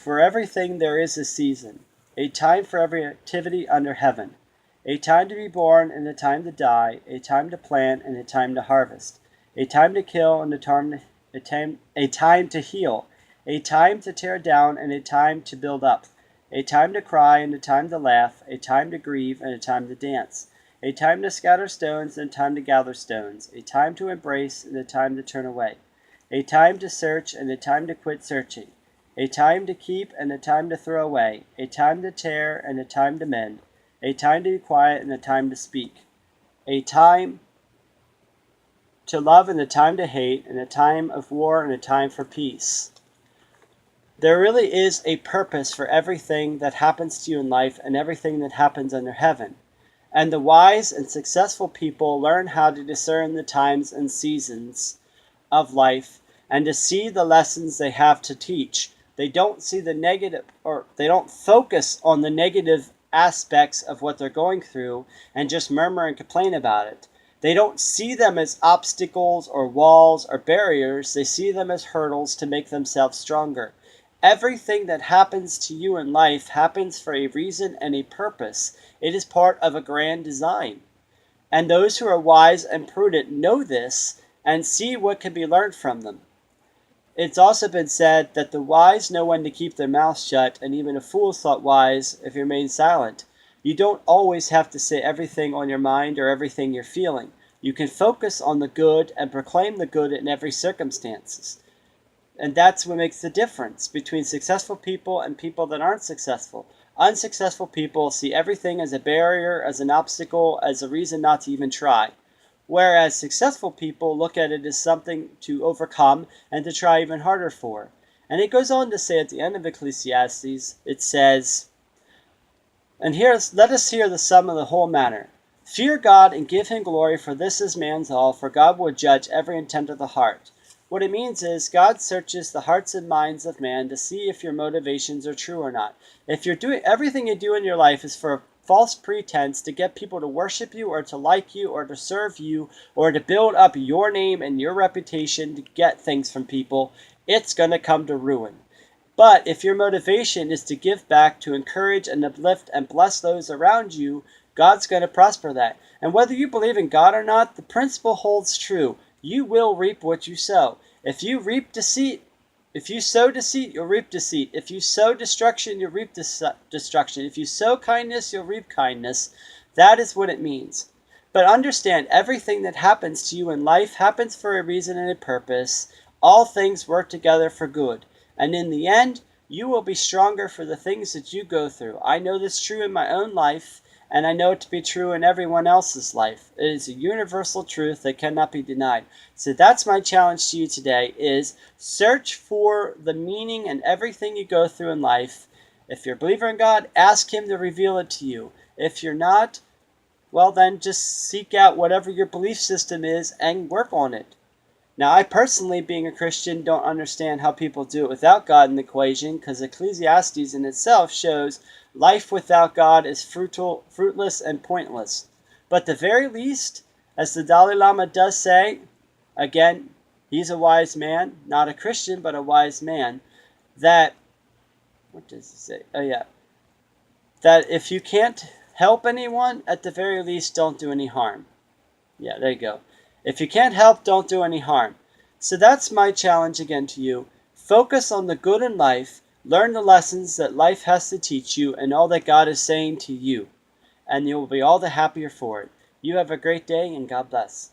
For everything there is a season, a time for every activity under heaven, a time to be born and a time to die, a time to plant and a time to harvest, a time to kill and a time to heal, a time to tear down and a time to build up, a time to cry and a time to laugh, a time to grieve and a time to dance, a time to scatter stones and a time to gather stones, a time to embrace and a time to turn away, a time to search and a time to quit searching, a time to keep and a time to throw away, a time to tear and a time to mend, a time to be quiet and a time to speak, a time to love and a time to hate, and a time of war and a time for peace. There really is a purpose for everything that happens to you in life and everything that happens under heaven. And the wise and successful people learn how to discern the times and seasons of life and to see the lessons they have to teach. They don't see the negative, or they don't focus on the negative aspects of what they're going through and just murmur and complain about it. They don't see them as obstacles or walls or barriers. They see them as hurdles to make themselves stronger. Everything that happens to you in life happens for a reason and a purpose. It is part of a grand design. And those who are wise and prudent know this and see what can be learned from them. It's also been said that the wise know when to keep their mouth shut, and even a fool is thought wise if you remain silent. You don't always have to say everything on your mind or everything you're feeling. You can focus on the good and proclaim the good in every circumstance. And that's what makes the difference between successful people and people that aren't successful. Unsuccessful people see everything as a barrier, as an obstacle, as a reason not to even try. Whereas successful people look at it as something to overcome and to try even harder for. And it goes on to say at the end of Ecclesiastes, it says, and here let us hear the sum of the whole matter. Fear God and give him glory, for this is man's all, for God will judge every intent of the heart. What it means is God searches the hearts and minds of man to see if your motivations are true or not. If you're doing everything you do in your life is for a false pretense to get people to worship you or to like you or to serve you or to build up your name and your reputation to get things from people, it's going to come to ruin. But if your motivation is to give back, to encourage and uplift and bless those around you, God's going to prosper that. And whether you believe in God or not, the principle holds true. You will reap what you sow. If you reap deceit, if you sow deceit, you'll reap deceit. If you sow destruction, you'll reap destruction. If you sow kindness, you'll reap kindness. That is what it means. But understand, everything that happens to you in life happens for a reason and a purpose. All things work together for good. And in the end, you will be stronger for the things that you go through. I know this true in my own life, and I know it to be true in everyone else's life. It is a universal truth that cannot be denied. So that's my challenge to you today, is search for the meaning in everything you go through in life. If you're a believer in God, ask him to reveal it to you. If you're not, well then just seek out whatever your belief system is and work on it. Now, I personally, being a Christian, don't understand how people do it without God in the equation, because Ecclesiastes in itself shows life without God is fruitless and pointless. But at the very least, as the Dalai Lama does say, again, he's a wise man, not a Christian, but a wise man, that, what does he say? Oh yeah, that if you can't help anyone, at the very least, don't do any harm. Yeah, there you go. If you can't help, don't do any harm. So that's my challenge again to you. Focus on the good in life. Learn the lessons that life has to teach you and all that God is saying to you. And you will be all the happier for it. You have a great day, and God bless.